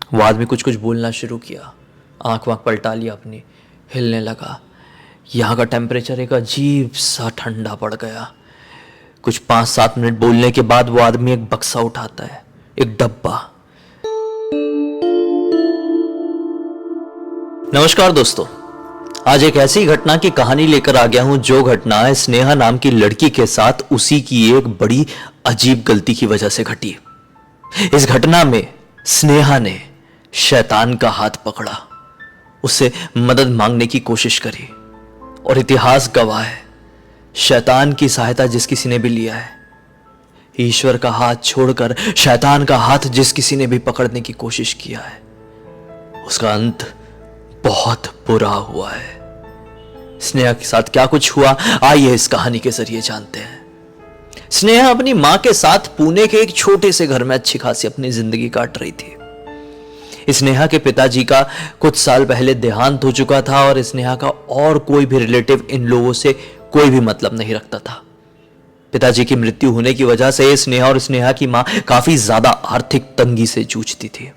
वो आदमी कुछ कुछ बोलना शुरू किया, आँख वाँख पलटा लिया अपनी, हिलने लगा। यहाँ का टेम्परेचर एक अजीब सा ठंडा पड़ गया। कुछ 5-7 मिनट बोलने के बाद वो आदमी एक बक्सा उठाता है, एक डब्बा। नमस्कार दोस्तों, आज एक ऐसी घटना की कहानी लेकर आ गया हूं जो घटना स्नेहा नाम की लड़की के साथ उसी की एक बड़ी अजीब गलती की वजह से घटी। इस घटना में स्नेहा ने शैतान का हाथ पकड़ा, उससे मदद मांगने की कोशिश करी और इतिहास गवाह है, शैतान की सहायता जिस किसी ने भी लिया है, ईश्वर का हाथ छोड़कर शैतान का हाथ जिस किसी ने भी पकड़ने की कोशिश किया है, उसका अंत बहुत बुरा हुआ है। स्नेहा के साथ क्या कुछ हुआ, आइए इस कहानी के जरिए जानते हैं। स्नेहा अपनी मां के साथ पुणे के एक छोटे से घर में अच्छी खासी अपनी जिंदगी काट रही थी। स्नेहा के पिताजी का कुछ साल पहले देहांत हो चुका था और स्नेहा का और कोई भी रिलेटिव इन लोगों से कोई भी मतलब नहीं रखता था। पिताजी की मृत्यु होने की वजह से स्नेहा और स्नेहा की मां काफी ज्यादा आर्थिक तंगी से जूझती थी।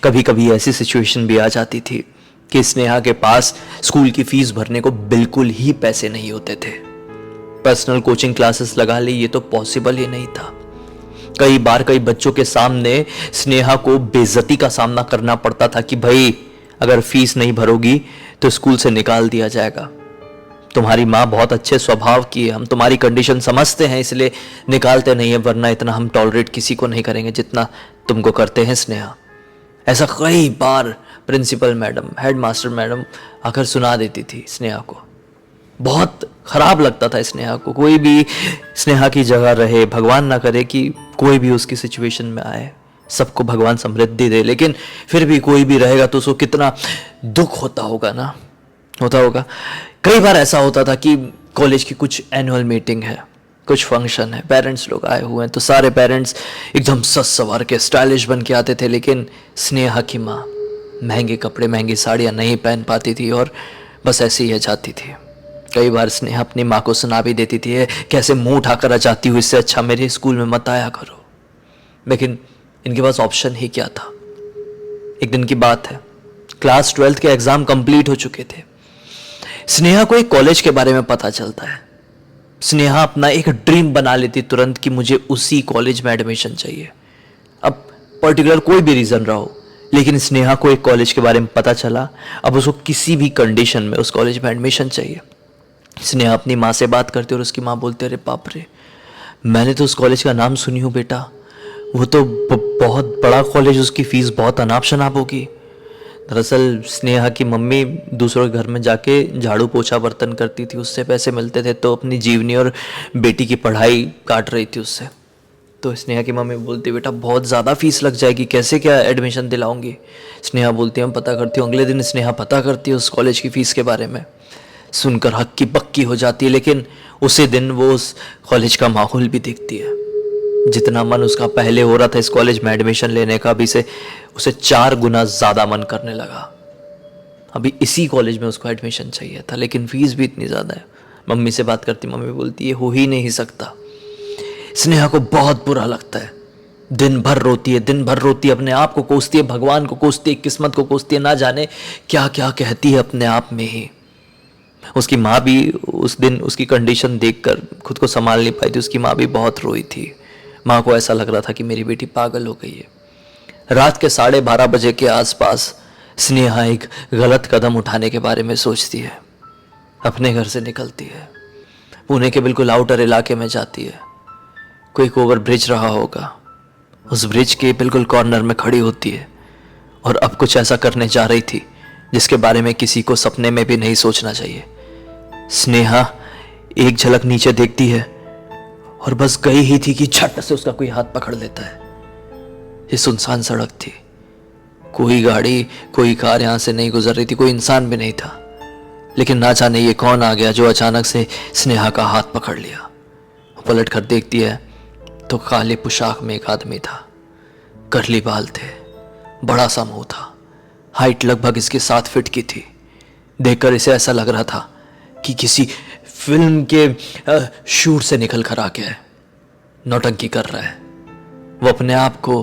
कभी कभी ऐसी सिचुएशन भी आ जाती थी कि स्नेहा के पास स्कूल की फीस भरने को बिल्कुल ही पैसे नहीं होते थे। पर्सनल कोचिंग क्लासेस लगा ली, ये तो पॉसिबल ही नहीं था। कई बार कई बच्चों के सामने स्नेहा को बेइज्जती का सामना करना पड़ता था कि भाई अगर फीस नहीं भरोगी तो स्कूल से निकाल दिया जाएगा, तुम्हारी माँ बहुत अच्छे स्वभाव की है, हम तुम्हारी कंडीशन समझते हैं इसलिए निकालते नहीं है, वरना इतना हम टॉलरेट किसी को नहीं करेंगे जितना तुमको करते हैं स्नेहा। ऐसा कई बार principal madam, head master madam आकर सुना देती थी स्नेहा को। बहुत खराब लगता था स्नेहा को। कोई भी स्नेहा की जगह रहे, भगवान ना करे कि कोई भी उसकी सिचुएशन में आए, सबको भगवान समृद्धि दे, लेकिन फिर भी कोई भी रहेगा तो उसको कितना दुख होता होगा ना, होता होगा। कई बार ऐसा होता था कि कॉलेज की कुछ एनुअल मीटिंग है, कुछ फंक्शन है, पेरेंट्स लोग आए हुए हैं, तो सारे पेरेंट्स एकदम सज सवार के स्टाइलिश बन के आते थे, लेकिन स्नेहा की माँ महंगे कपड़े, महंगी साड़ियाँ नहीं पहन पाती थी और बस ऐसे ही जाती थी। कई बार स्नेहा अपनी माँ को सुना भी देती थी, कैसे मुंह उठाकर आ जाती हूँ, इससे अच्छा मेरे स्कूल में मत आया करो। लेकिन इनके पास ऑप्शन ही क्या था। एक दिन की बात है, क्लास 12th के एग्जाम कंप्लीट हो चुके थे। स्नेहा को एक कॉलेज के बारे में पता चलता है। स्नेहा अपना एक ड्रीम बना लेती तुरंत कि मुझे उसी कॉलेज में एडमिशन चाहिए। अब पर्टिकुलर कोई भी रीजन रहा हो, लेकिन स्नेहा को एक कॉलेज के बारे में पता चला, अब उसको किसी भी कंडीशन में उस कॉलेज में एडमिशन चाहिए। स्नेहा अपनी माँ से बात करती और उसकी माँ बोलती, अरे बाप रे, मैंने तो उस कॉलेज का नाम सुनी हूँ बेटा, वो तो बहुत बड़ा कॉलेज, उसकी फीस बहुत अनाप शनाप होगी। दरअसल स्नेहा की मम्मी दूसरों के घर में जाके झाड़ू पोछा बर्तन करती थी, उससे पैसे मिलते थे, तो अपनी जीवनी और बेटी की पढ़ाई काट रही थी उससे। तो स्नेहा की मम्मी बोलती, बेटा बहुत ज़्यादा फीस लग जाएगी, कैसे क्या एडमिशन दिलाऊंगी। स्नेहा बोलती है, हम पता करती हूँ। अगले दिन स्नेहा पता करती है उस कॉलेज की फ़ीस के बारे में। सुनकर हक्की बक्की हो जाती है, लेकिन उसी दिन वो उस कॉलेज का माहौल भी देखती है। जितना मन उसका पहले हो रहा था इस कॉलेज में एडमिशन लेने का, अभी से उसे 4 गुना ज़्यादा मन करने लगा। अभी इसी कॉलेज में उसको एडमिशन चाहिए था, लेकिन फीस भी इतनी ज़्यादा है। मम्मी से बात करती, मम्मी बोलती, ये हो ही नहीं सकता। स्नेहा को बहुत बुरा लगता है, दिन भर रोती है, दिन भर रोती है, अपने आप को कोसती है, भगवान को कोसती है, किस्मत को कोसती है, ना जाने क्या क्या कहती है अपने आप में ही। उसकी माँ भी उस दिन उसकी कंडीशन देखकर खुद को संभाल नहीं पाई थी, उसकी माँ भी बहुत रोई थी। माँ को ऐसा लग रहा था कि मेरी बेटी पागल हो गई है। रात के 12:30 बजे के आसपास स्नेहा एक गलत कदम उठाने के बारे में सोचती है। अपने घर से निकलती है, पुणे के बिल्कुल आउटर इलाके में जाती है। कोई ओवर ब्रिज रहा होगा, उस ब्रिज के बिल्कुल कॉर्नर में खड़ी होती है और अब कुछ ऐसा करने जा रही थी जिसके बारे में किसी को सपने में भी नहीं सोचना चाहिए। स्नेहा एक झलक नीचे देखती है और बस गई ही थी कि झट से उसका कोई हाथ पकड़ लेता है। ये सुनसान सड़क थी, कोई गाड़ी, कोई कार यहां से नहीं गुजर रही थी, कोई इंसान भी नहीं था, लेकिन ना जाने ये कौन आ गया जो अचानक से स्नेहा का हाथ पकड़ लिया। पलट कर देखती है तो काले पोशाक में एक आदमी था, करली बाल थे, बड़ा सा मुंह था, हाइट लगभग इसके 7 फीट की थी। देखकर इसे ऐसा लग रहा था कि किसी फिल्म के शूट से निकल कर आ गया है, नौटंकी कर रहा है। वो अपने आप को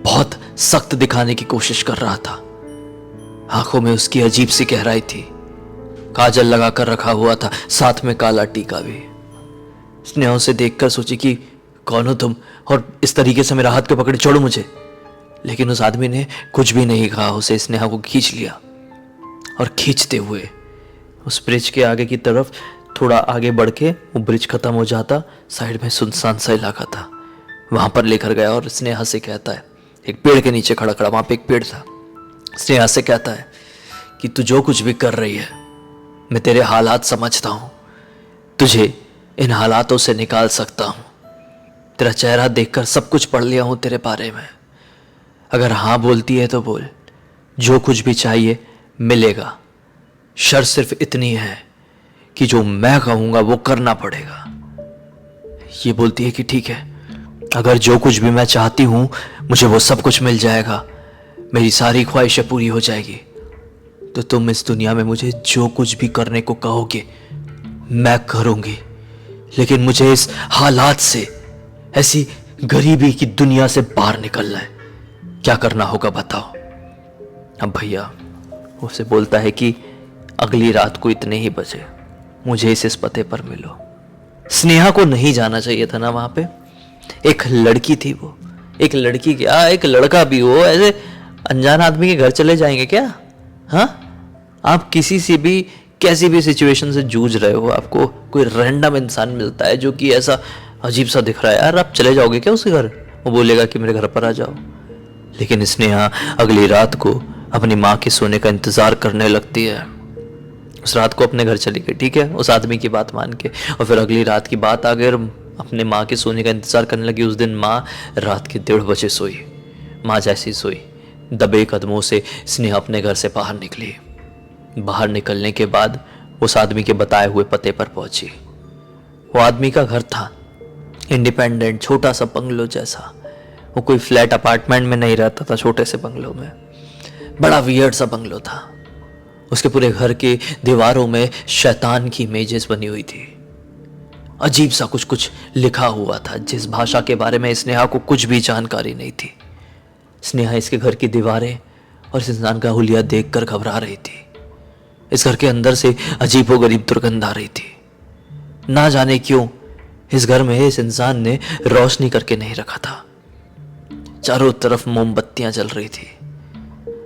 बहुत सख्त दिखाने की कोशिश कर रहा था। आंखों में उसकी अजीब सी गहराई थी। काजल लगाकर रखा हुआ था, साथ में काला टीका भी। स्नेहा उसे देखकर सोची कि कौन हो तुम, और इस तरीके से मेरा हाथ क्यों पकड़े, छोड़ो मुझे। लेकिन उस आदमी ने कुछ भी नहीं कहा, उसे स्नेहा को खींच लिया और खींचते हुए उस ब्रिज के आगे की तरफ थोड़ा आगे बढ़ के, वो ब्रिज खत्म हो जाता, साइड में सुनसान सा इलाका था, वहां पर लेकर गया और स्नेहा से कहता है, एक पेड़ के नीचे खड़ा खड़ा, वहां पे एक पेड़ था, स्नेहा से कहता है कि तू जो कुछ भी कर रही है, मैं तेरे हालात समझता हूं, तुझे इन हालातों से निकाल सकता हूं। तेरा चेहरा देखकर सब कुछ पढ़ लिया हूं तेरे बारे में। अगर हाँ बोलती है तो बोल, जो कुछ भी चाहिए मिलेगा। शर्त सिर्फ इतनी है कि जो मैं कहूंगा वो करना पड़ेगा। ये बोलती है कि ठीक है, अगर जो कुछ भी मैं चाहती हूं मुझे वो सब कुछ मिल जाएगा, मेरी सारी ख्वाहिशें पूरी हो जाएगी, तो तुम इस दुनिया में मुझे जो कुछ भी करने को कहोगे मैं करूंगी। लेकिन मुझे इस हालात से, ऐसी गरीबी की दुनिया से बाहर निकलना है। क्या करना होगा बताओ। अब भैया उसे बोलता है कि अगली रात को इतने ही बजे मुझे इस पते पर मिलो। स्नेहा को नहीं जाना चाहिए था ना वहां पे। एक लड़की थी वो, एक लड़की क्या, एक लड़का भी हो, ऐसे अनजान आदमी के घर चले जाएंगे क्या? हाँ, आप किसी से भी कैसी भी सिचुएशन से जूझ रहे हो, आपको कोई रैंडम इंसान मिलता है जो कि ऐसा अजीब सा दिख रहा है, यार आप चले जाओगे क्या उसके घर? वो बोलेगा कि मेरे घर पर आ जाओ। लेकिन स्नेहा अगली रात को अपनी माँ के सोने का इंतजार करने लगती है। उस रात को अपने घर चली गई, ठीक है, उस आदमी की बात मान के। और फिर अगली रात की बात आ गई और अपने माँ के सोने का इंतजार करने लगी। उस दिन माँ रात के 1:30 बजे सोई। माँ जैसी सोई, दबे कदमों से स्नेहा अपने घर से बाहर निकली। बाहर निकलने के बाद उस आदमी के बताए हुए पते पर पहुंची। वो आदमी का घर था इंडिपेंडेंट, छोटा सा बंगलो जैसा। वो कोई फ्लैट अपार्टमेंट में नहीं रहता था, छोटे से बंगलो में। बड़ा वियर्ड सा बंगलो था। उसके पूरे घर के दीवारों में शैतान की इमेजेस बनी हुई थी। अजीब सा कुछ कुछ लिखा हुआ था, जिस भाषा के बारे में स्नेहा को कुछ भी जानकारी नहीं थी। स्नेहा इसके घर की दीवारें और इस इंसान का हुलिया देखकर घबरा रही थी। इस घर के अंदर से अजीबोगरीब दुर्गंध आ रही थी। ना जाने क्यों इस घर में इस इंसान ने रोशनी करके नहीं रखा था। चारों तरफ मोमबत्तियां जल रही थी।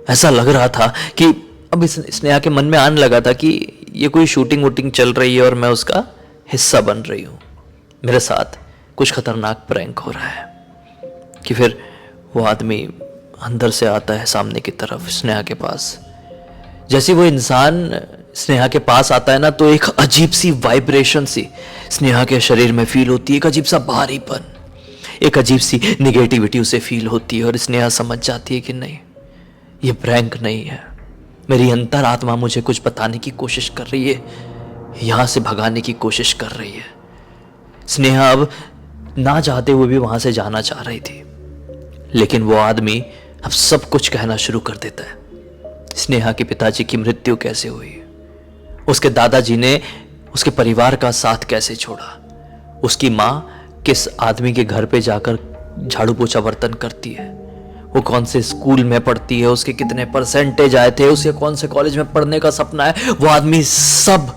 ऐसा लग रहा था कि अब इस स्नेहा के मन में आने लगा था कि ये कोई शूटिंग वूटिंग चल रही है और मैं उसका हिस्सा बन रही हूं, मेरे साथ कुछ खतरनाक प्रैंक हो रहा है। कि फिर वो आदमी अंदर से आता है सामने की तरफ स्नेहा के पास। जैसे वो इंसान स्नेहा के पास आता है ना, तो एक अजीब सी वाइब्रेशन सी स्नेहा के शरीर में फील होती है। एक अजीब सा भारीपन, एक अजीब सी निगेटिविटी उसे फील होती है। और स्नेहा समझ जाती है कि नहीं, ये प्रैंक नहीं है, मेरी अंतरात्मा मुझे कुछ बताने की कोशिश कर रही है, यहां से भगाने की कोशिश कर रही है। स्नेहा अब ना चाहते हुए भी वहां से जाना चाह रही थी, लेकिन वो आदमी अब सब कुछ कहना शुरू कर देता है। स्नेहा के पिताजी की मृत्यु कैसे हुई, उसके दादाजी ने उसके परिवार का साथ कैसे छोड़ा, उसकी माँ किस आदमी के घर पे जाकर झाड़ू पोछा बर्तन करती है, वो कौन से स्कूल में पढ़ती है, उसके कितने परसेंटेज आए थे, उसे कौन से कॉलेज में पढ़ने का सपना है, वो आदमी सब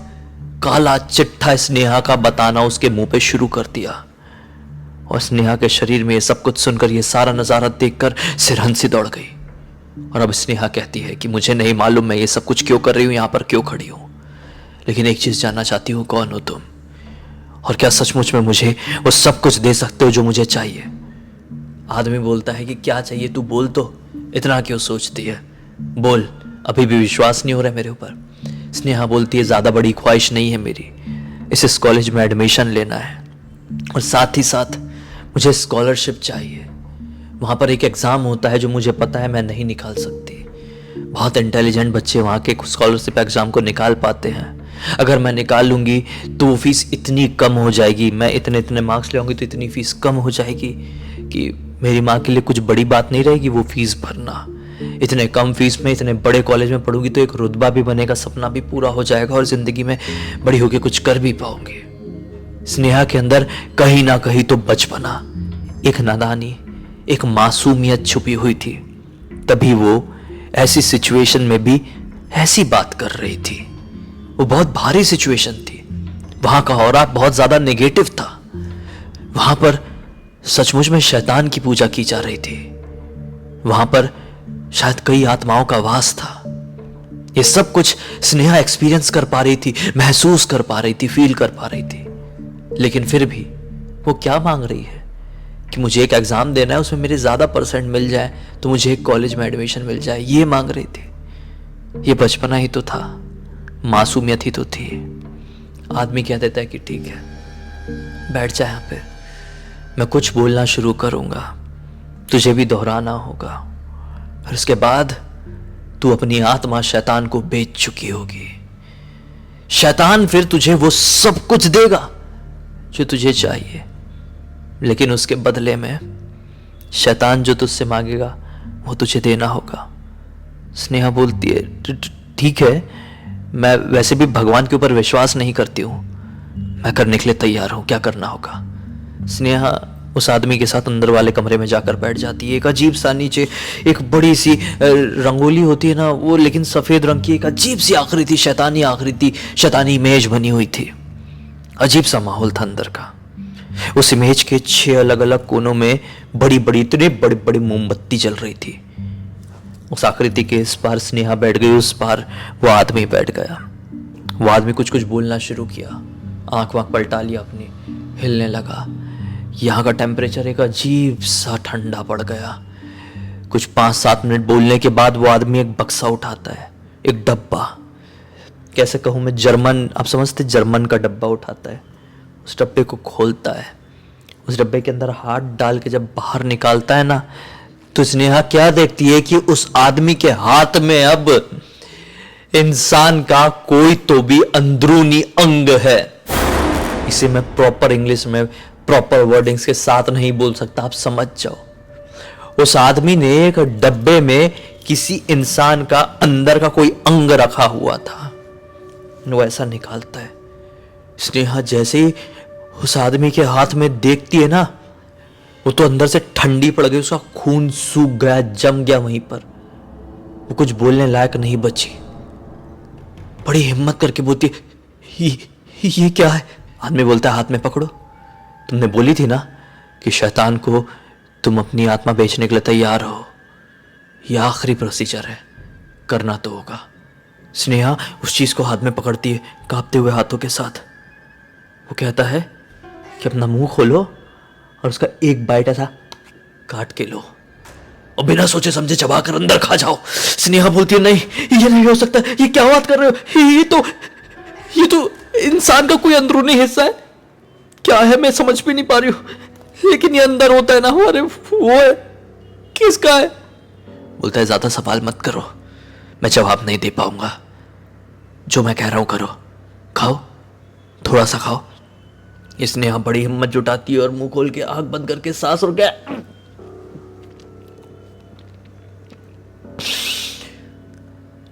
काला चिट्ठा स्नेहा का बताना उसके मुंह पे शुरू कर दिया। और स्नेहा के शरीर में ये सब कुछ सुनकर, ये सारा नजारा देखकर सिरहन सी दौड़ गई। और अब स्नेहा कहती है कि मुझे नहीं मालूम मैं ये सब कुछ क्यों कर रही हूं, यहां पर क्यों खड़ी हूं, लेकिन एक चीज जानना चाहती हूं, कौन हो तुम, और क्या सचमुच में मुझे वो सब कुछ दे सकते हो जो मुझे चाहिए? आदमी बोलता है कि क्या चाहिए तू बोल, तो इतना क्यों सोचती है, बोल, अभी भी विश्वास नहीं हो रहा है मेरे ऊपर। स्नेहा बोलती है ज्यादा बड़ी ख्वाहिश नहीं है मेरी, इस कॉलेज में एडमिशन लेना है और साथ ही साथ मुझे स्कॉलरशिप चाहिए। वहाँ पर एक एग्ज़ाम होता है जो मुझे पता है मैं नहीं निकाल सकती। बहुत इंटेलिजेंट बच्चे वहाँ के स्कॉलरशिप एग्ज़ाम को निकाल पाते हैं। अगर मैं निकाल लूँगी तो वो फीस इतनी कम हो जाएगी, मैं इतने इतने मार्क्स ले आऊँगी तो इतनी फ़ीस कम हो जाएगी कि मेरी माँ के लिए कुछ बड़ी बात नहीं रहेगी वो फ़ीस भरना। इतने कम फीस में इतने बड़े कॉलेज में पढ़ूंगी तो एक रुतबा भी बनेगा, सपना भी पूरा हो जाएगा और ज़िंदगी में बड़ी होकर कुछ कर भी पाऊंगी। स्नेहा के अंदर कहीं ना कहीं तो बचपना, एक नादानी, एक मासूमियत छुपी हुई थी। तभी वो ऐसी सिचुएशन में भी ऐसी बात कर रही थी। वो बहुत भारी सिचुएशन थी, वहां का ऑरा बहुत ज्यादा नेगेटिव था, वहां पर सचमुच में शैतान की पूजा की जा रही थी, वहां पर शायद कई आत्माओं का वास था। ये सब कुछ स्नेहा एक्सपीरियंस कर पा रही थी, महसूस कर पा रही थी, फील कर पा रही थी। लेकिन फिर भी वो क्या मांग रही है कि मुझे एक एग्जाम देना है, उसमें मेरे ज्यादा परसेंट मिल जाए तो मुझे एक कॉलेज में एडमिशन मिल जाए, ये मांग रही थी। ये बचपना ही तो था, मासूमियत ही तो थी। आदमी कह देता है कि ठीक है, बैठ जा यहां पे, मैं कुछ बोलना शुरू करूंगा, तुझे भी दोहराना होगा, और उसके बाद तू अपनी आत्मा शैतान को बेच चुकी होगी। शैतान फिर तुझे वो सब कुछ देगा जो तुझे चाहिए, लेकिन उसके बदले में शैतान जो तुझसे मांगेगा वो तुझे देना होगा। स्नेहा बोलती है ठीक है, मैं वैसे भी भगवान के ऊपर विश्वास नहीं करती हूं, मैं करने के लिए तैयार हूं, क्या करना होगा। स्नेहा उस आदमी के साथ अंदर वाले कमरे में जाकर बैठ जाती है। एक अजीब सा नीचे एक बड़ी सी रंगोली होती है ना वो, लेकिन सफेद रंग की एक अजीब सी आकृति, शैतानी आकृति, शैतानी इमेज बनी हुई थी। अजीब सा माहौल था अंदर का। उस इमेज के 6 अलग अलग कोनों में बड़ी बड़ी, इतने बड़ी बड़ी मोमबत्ती जल रही थी। उस आकृति के इस पार स्नेहा बैठ गई, उस पार वो आदमी बैठ गया। वो आदमी कुछ कुछ बोलना शुरू किया, आंख वाँख पलटा लिया अपनी, हिलने लगा। यहाँ का टेम्परेचर एक अजीब सा ठंडा पड़ गया। कुछ 5-7 मिनट बोलने के बाद वो आदमी एक बक्सा उठाता है, एक डब्बा, कैसे कहूँ मैं, जर्मन, आप समझते, जर्मन का डब्बा उठाता है। उस डब्बे को खोलता है, उस डब्बे के अंदर हाथ डाल के जब बाहर निकालता है ना, तो स्नेहा क्या देखती है कि उस आदमी के हाथ में अब इंसान का कोई तो भी अंदरूनी अंग है। इसे मैं प्रॉपर इंग्लिश में प्रॉपर वर्डिंग्स के साथ नहीं बोल सकता, आप समझ जाओ। उस आदमी ने एक डब्बे में किसी इंसान का अंदर का कोई अंग रखा हुआ था, वो ऐसा निकालता है। स्नेहा जैसे ही उस आदमी के हाथ में देखती है ना, वो तो अंदर से ठंडी पड़ गई, उसका खून सूख गया, जम गया वहीं पर, वो कुछ बोलने लायक नहीं बची। बड़ी हिम्मत करके बोलती है ये क्या है। आदमी बोलता है हाथ में पकड़ो, तुमने बोली थी ना कि शैतान को तुम अपनी आत्मा बेचने के लिए तैयार हो, यह आखिरी प्रोसीजर है, करना तो होगा। स्नेहा उस चीज को हाथ में पकड़ती है कांपते हुए हाथों के साथ। वो कहता है कि अपना मुंह खोलो और उसका एक बाइट ऐसा काट के लो और बिना सोचे समझे चबा कर अंदर खा जाओ। स्नेहा बोलती है नहीं, ये नहीं हो सकता, ये क्या बात कर रहे हो, ये तो इंसान का कोई अंदरूनी हिस्सा है, क्या है मैं समझ भी नहीं पा रही हूं, लेकिन ये अंदर होता है ना हमारे, वो है, किसका है। बोलता है ज्यादा सवाल मत करो, मैं जवाब नहीं दे पाऊंगा, जो मैं कह रहा हूं करो, खाओ, थोड़ा सा खाओ। इसने यहां बड़ी हिम्मत जुटाती है और मुंह खोल के आंख बंद करके सांस रुक गया,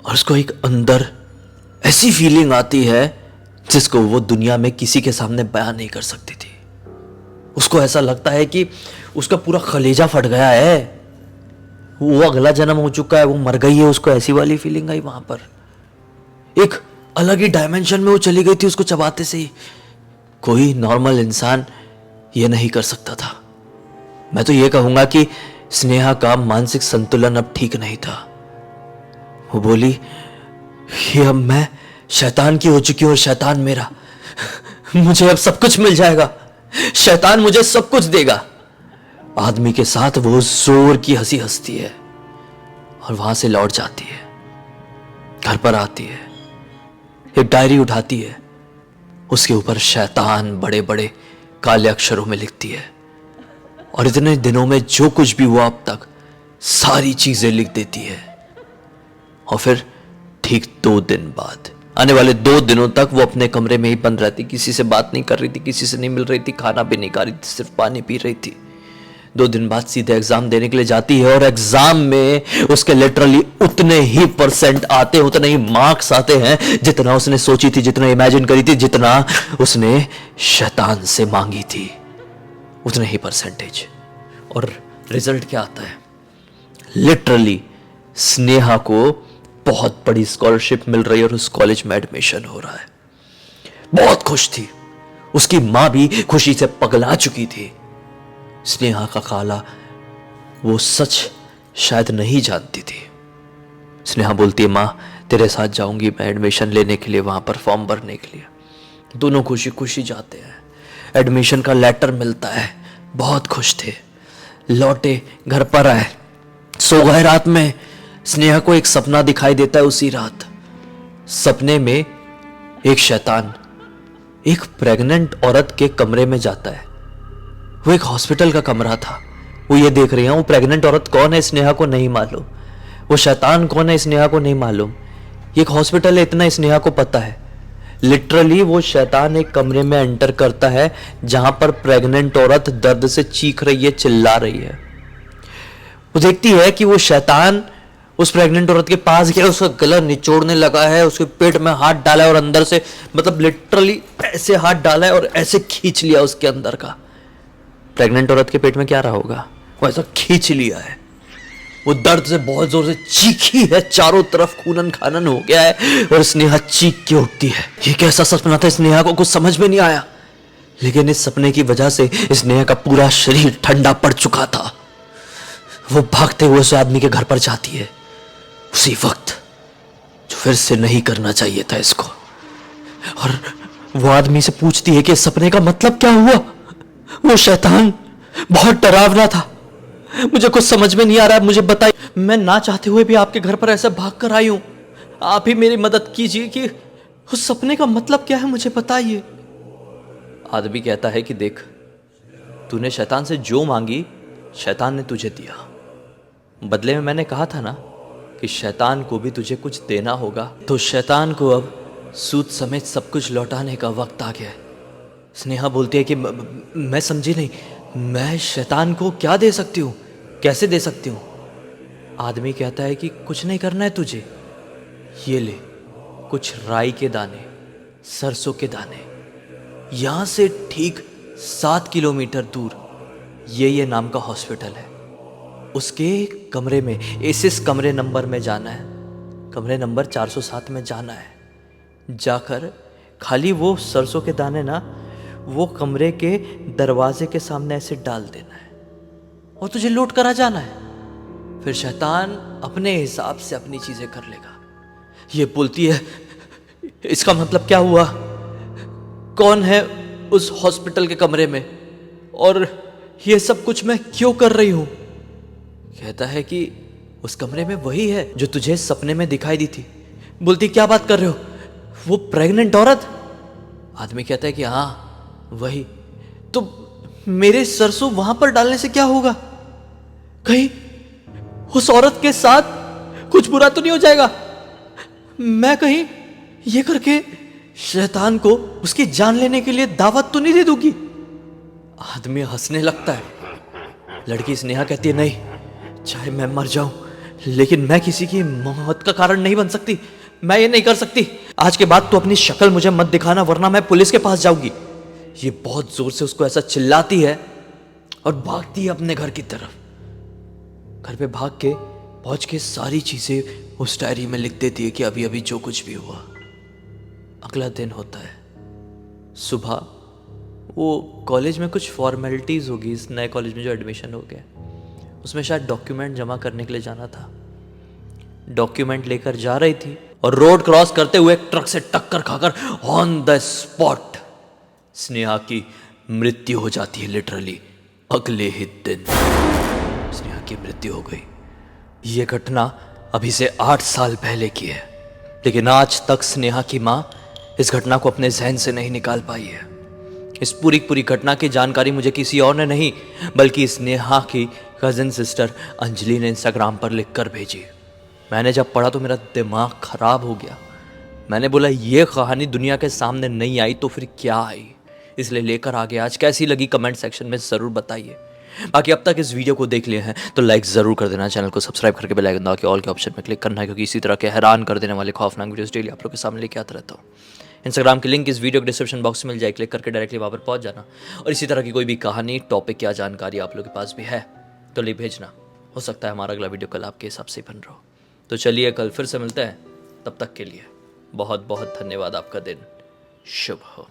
और उसको एक अंदर ऐसी फीलिंग आती है जिसको वो दुनिया में किसी के सामने बयान नहीं कर सकती थी। उसको ऐसा लगता है कि उसका पूरा कलेजा फट गया है, वो अगला जन्म हो चुका है, वो मर गई है, उसको ऐसी वाली फीलिंग आई। वहां पर एक अलग ही डायमेंशन में वो चली गई थी उसको चबाते से ही। कोई नॉर्मल इंसान ये नहीं कर सकता था। मैं तो ये कहूंगा कि स्नेहा का मानसिक संतुलन अब ठीक नहीं था। वो बोली कि अब मैं शैतान की हो चुकी हूं और शैतान मेरा, मुझे अब सब कुछ मिल जाएगा, शैतान मुझे सब कुछ देगा। आदमी के साथ वो जोर की हंसी हंसती है और वहां से लौट जाती है, घर पर आती है, एक डायरी उठाती है, उसके ऊपर शैतान बड़े बड़े काले अक्षरों में लिखती है, और इतने दिनों में जो कुछ भी हुआ अब तक सारी चीजें लिख देती है। और फिर ठीक 2 दिन बाद, आने वाले 2 दिनों तक वो अपने कमरे में ही बंद रहती, किसी से बात नहीं कर रही थी, किसी से नहीं मिल रही थी, खाना भी नहीं खा रही थी, सिर्फ पानी पी रही थी। 2 दिन बाद सीधे एग्जाम देने के लिए जाती है और एग्जाम में उसके लिटरली उतने ही परसेंट आते, उतने ही मार्क्स आते हैं जितना उसने सोची थी, जितना इमेजिन करी थी, जितना उसने शैतान से मांगी थी, उतने ही परसेंटेज। और रिजल्ट क्या आता है, लिटरली स्नेहा को बहुत बड़ी स्कॉलरशिप मिल रही है और उस कॉलेज में एडमिशन हो रहा है। बहुत खुश थी। उसकी मां भी खुशी से पगला चुकी थी। स्नेहा का खाला वो सच शायद नहीं जानती थी। स्नेहा बोलती है, मां तेरे साथ जाऊंगी मैं एडमिशन लेने के लिए, वहां पर फॉर्म भरने के लिए। दोनों खुशी खुशी जाते हैं। एडमिशन का लेटर मिलता है। बहुत खुश थे। लौटे, घर पर आए, सो गए। रात में स्नेहा को एक सपना दिखाई देता है। उसी रात सपने में एक शैतान एक प्रेग्नेंट औरत के कमरे में जाता है। वो एक हॉस्पिटल का कमरा था। वो ये देख रही है, वो प्रेग्नेंट औरत कौन है स्नेहा को नहीं मालूम, वो शैतान कौन है स्नेहा को नहीं मालूम। ये एक हॉस्पिटल है इतना स्नेहा को पता है। लिटरली वो शैतान एक कमरे में एंटर करता है जहां पर प्रेग्नेंट औरत दर्द से चीख रही है, चिल्ला रही है। वो देखती है कि वो शैतान उस प्रेग्नेंट औरत के पास गया, उसका गला निचोड़ने लगा है, उसके पेट में हाथ डाला है और अंदर से मतलब लिटरली ऐसे हाथ डाला है और ऐसे खींच लिया उसके अंदर का। प्रेग्नेंट औरत के पेट में क्या रहा होगा, वो ऐसा खींच लिया है। वो दर्द से बहुत जोर से चीखी है, चारों तरफ खूनन खानन हो गया है और स्नेहा चीख के उठती है। ये कैसा सपना था, स्नेहा को कुछ समझ में नहीं आया। लेकिन इस सपने की वजह से स्नेहा का पूरा शरीर ठंडा पड़ चुका था। वो भागते हुए उस आदमी के घर पर जाती है उसी वक्त, जो फिर से नहीं करना चाहिए था इसको। और वो आदमी से पूछती है कि सपने का मतलब क्या हुआ। वो शैतान बहुत डरावना था, मुझे कुछ समझ में नहीं आ रहा है, मुझे बताइए। मैं ना चाहते हुए भी आपके घर पर ऐसे भाग कर आई हूं, आप ही मेरी मदद कीजिए कि उस सपने का मतलब क्या है, मुझे बताइए। आदमी कहता है कि देख, तूने शैतान से जो मांगी शैतान ने तुझे दिया। बदले में मैंने कहा था ना कि शैतान को भी तुझे कुछ देना होगा, तो शैतान को अब सूद समेत सब कुछ लौटाने का वक्त आ गया है। स्नेहा बोलती है कि मैं समझी नहीं, मैं शैतान को क्या दे सकती हूँ, कैसे दे सकती हूँ। आदमी कहता है कि कुछ नहीं करना है तुझे, ये ले कुछ राई के दाने, सरसों के दाने, यहाँ से ठीक 7 किलोमीटर दूर ये नाम का हॉस्पिटल है, उसके कमरे में इस कमरे नंबर में जाना है, कमरे नंबर 407 में जाना है। जाकर खाली वो सरसों के दाने ना वो कमरे के दरवाजे के सामने ऐसे डाल देना है और तुझे लौट कर आ जाना है। फिर शैतान अपने हिसाब से अपनी चीजें कर लेगा। ये बोलती है, इसका मतलब क्या हुआ, कौन है उस हॉस्पिटल के कमरे में और ये सब कुछ मैं क्यों कर रही हूं। कहता है कि उस कमरे में वही है जो तुझे सपने में दिखाई दी थी। बोलती क्या बात कर रहे हो, वो प्रेग्नेंट औरत। आदमी कहता है कि हाँ वही। तो मेरे सरसों वहां पर डालने से क्या होगा, कहीं उस औरत के साथ कुछ बुरा तो नहीं हो जाएगा, मैं कहीं ये करके शैतान को उसकी जान लेने के लिए दावत तो नहीं दे दूंगी। आदमी हंसने लगता है। लड़की स्नेहा कहती है नहीं, चाहे मैं मर जाऊं लेकिन मैं किसी की मौत का कारण नहीं बन सकती, मैं ये नहीं कर सकती। आज के बाद तो अपनी शक्ल मुझे मत दिखाना वरना मैं पुलिस के पास जाऊंगी। ये बहुत जोर से उसको ऐसा चिल्लाती है और भागती है अपने घर की तरफ। घर पे भाग के पहुंच के सारी चीजें उस डायरी में लिख देती है कि अभी अभी जो कुछ भी हुआ। अगला दिन होता है, सुबह वो कॉलेज में कुछ फॉर्मेलिटीज होगी, इस नए कॉलेज में जो एडमिशन हो गया उसमें शायद डॉक्यूमेंट जमा करने के लिए जाना था। डॉक्यूमेंट लेकर जा रही थी और रोड क्रॉस करते हुए एक ट्रक से टक्कर खाकर ऑन द स्पॉट स्नेहा की मृत्यु हो जाती है। लिटरली अगले ही दिन स्नेहा की मृत्यु हो गई। यह घटना अभी से 8 साल पहले की है, लेकिन आज तक स्नेहा की मां इस घटना को अपने जहन से नहीं निकाल पाई है। इस पूरी घटना की जानकारी मुझे किसी और ने नहीं बल्कि स्नेहा की कजिन सिस्टर अंजलि ने इंस्टाग्राम पर लिखकर भेजी। मैंने जब पढ़ा तो मेरा दिमाग खराब हो गया। मैंने बोला ये कहानी दुनिया के सामने नहीं आई तो फिर क्या आई, इसलिए लेकर आ गया। आज कैसी लगी कमेंट सेक्शन में ज़रूर बताइए। बाकी अब तक इस वीडियो को देख लिए हैं तो लाइक ज़रूर कर देना, चैनल को सब्सक्राइब करके बेल आइकन दबा के ऑल के ऑप्शन में क्लिक करना है, क्योंकि इसी तरह के हैरान कर देने वाले खौफनाक वीडियोस डेली आप लोग के सामने लेके आता रहता हूँ। इंस्टाग्राम की लिंक इस वीडियो के डिस्क्रिप्शन बॉक्स में मिल जाए, क्लिक करके डायरेक्टली वहाँ पर पहुँच जाना। और इसी तरह की कोई भी कहानी, टॉपिक या जानकारी आप लोग के पास भी है तो ले भेजना। हो सकता है हमारा अगला वीडियो कल आपके हिसाब से बन रहा हो। तो चलिए कल फिर से मिलते हैं, तब तक के लिए बहुत बहुत धन्यवाद। आपका दिन शुभ हो।